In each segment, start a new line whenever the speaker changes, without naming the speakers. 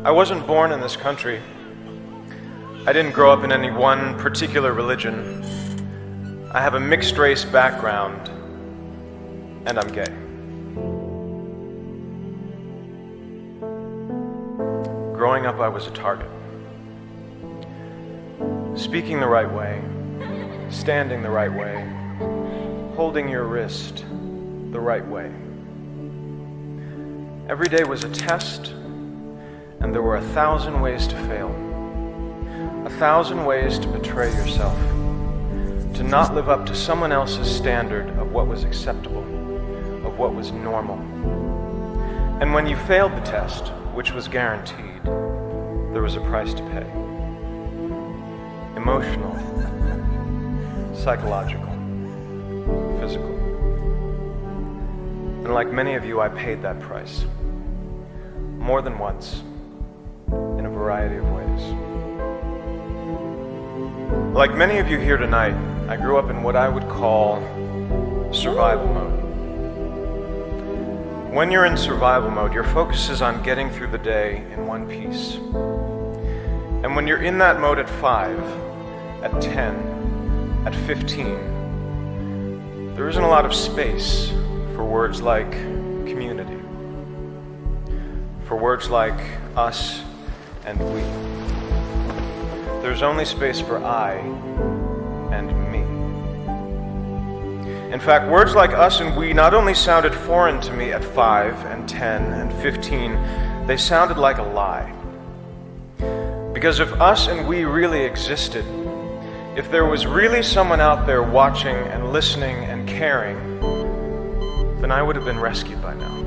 I wasn't born in this country. I didn't grow up in any one particular religion. I have a mixed race background, and I'm gay. Growing up, I was a target. Speaking the right way, standing the right way, holding your wrist the right way. Every day was a test, and there were 1,000 ways to fail. 1,000 ways to betray yourself, to not live up to someone else's standard of what was acceptable, of what was normal. And when you failed the test, which was guaranteed, there was a price to pay. Emotional, psychological, physical. And like many of you, I paid that price. More than once, in a variety of ways. Like many of you here tonight, I grew up in what I would call survival mode. When you're in survival mode, your focus is on getting through the day in one piece. And when you're in that mode at 5, at 10, at 15, there isn't a lot of space for words like community, for words like us and we. There's only space for I and me. In fact, words like us and we not only sounded foreign to me at 5 and 10 and 15, they sounded like a lie. Because if us and we really existed, if there was really someone out there watching and listening and caring, then I would have been rescued by now.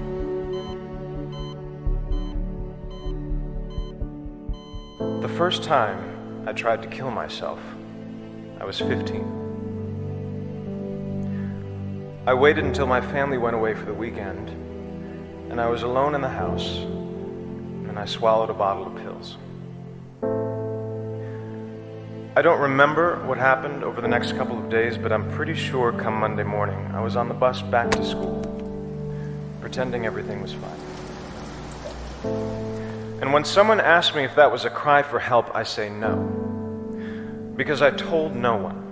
The first time I tried to kill myself, I was 15. I waited until my family went away for the weekend, and I was alone in the house, and I swallowed a bottle of pills. I don't remember what happened over the next couple of days, but I'm pretty sure come Monday morning, I was on the bus back to school, pretending everything was fine. And when someone asks me if that was a cry for help, I say no, because I told no one.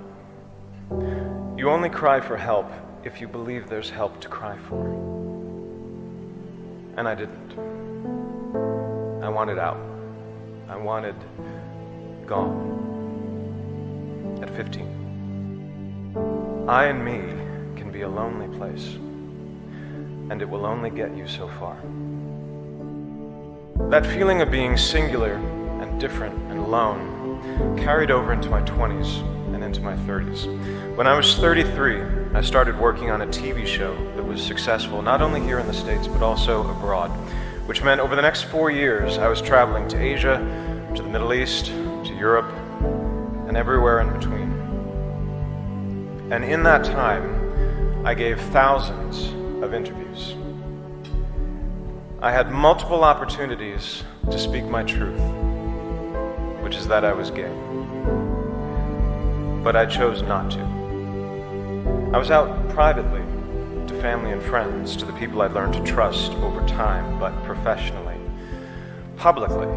You only cry for help if you believe there's help to cry for. And I didn't. I wanted out. I wanted gone. At 15. I and me can be a lonely place, and it will only get you so far. That feeling of being singular and different and alone carried over into my 20s and into my 30s. When I was 33, I started working on a TV show that was successful not only here in the States but also abroad, which meant over the next 4 years I was traveling to Asia, to the Middle East, to Europe, and everywhere in between. And in that time, I gave thousands of interviews. I had multiple opportunities to speak my truth, which is that I was gay. But I chose not to. I was out privately, to family and friends, to the people I'd learned to trust over time, but professionally. Publicly,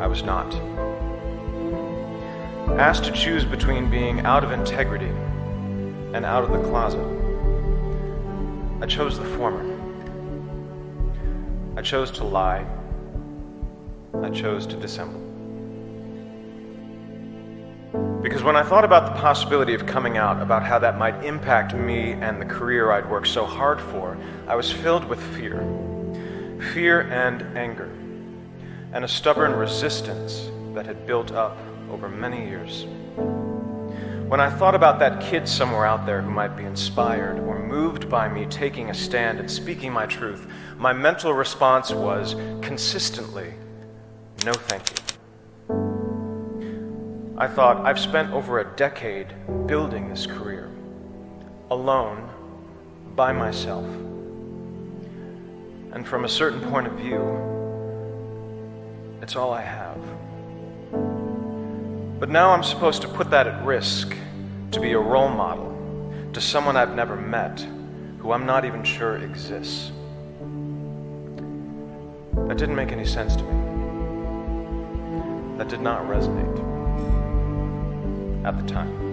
I was not. Asked to choose between being out of integrity and out of the closet, I chose the former. I chose to lie. I chose to dissemble. Because when I thought about the possibility of coming out, about how that might impact me and the career I'd worked so hard for, I was filled with fear. Fear and anger, and a stubborn resistance that had built up over many years. When I thought about that kid somewhere out there who might be inspired or moved by me taking a stand and speaking my truth, my mental response was consistently, no thank you. I thought, I've spent over a decade building this career, alone, by myself. And from a certain point of view, it's all I have. But now I'm supposed to put that at risk to be a role model to someone I've never met, who I'm not even sure exists. That didn't make any sense to me. that did not resonate at the time.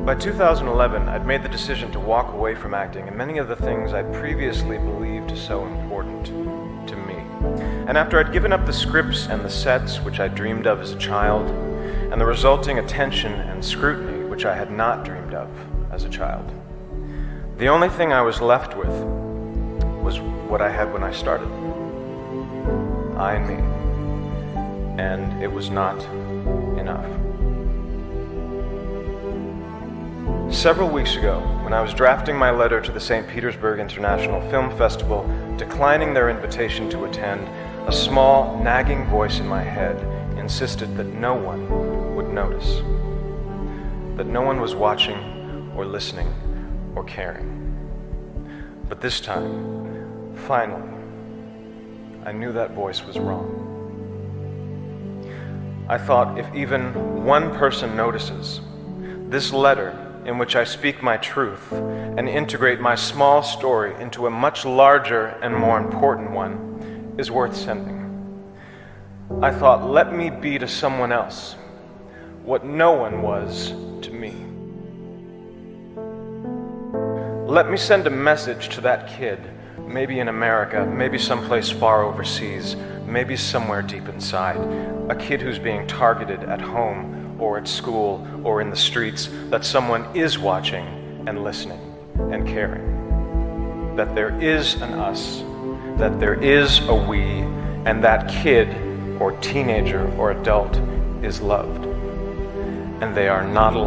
By 2011, I'd made the decision to walk away from acting and many of the things I'd previously believed so important to me. And after I'd given up the scripts and the sets which I dreamed of as a child, and the resulting attention and scrutiny which I had not dreamed of as a child, the only thing I was left with was what I had when I started. I and me. And it was not enough. Several weeks ago, when I was drafting my letter to the St. Petersburg International Film Festival, declining their invitation to attend, a small, nagging voice in my head insisted that no one would notice, that no one was watching or listening or caring. But this time, finally, I knew that voice was wrong. I thought, if even one person notices, this letter, in which I speak my truth and integrate my small story into a much larger and more important one, is worth sending. I thought, let me be to someone else what no one was to me. Let me send a message to that kid, maybe in America, maybe someplace far overseas, maybe somewhere deep inside, a kid who's being targeted at home or at school or in the streets, that someone is watching and listening and caring. That there is an us, that there is a we, and that kid or teenager or adult is loved. And they are not alone.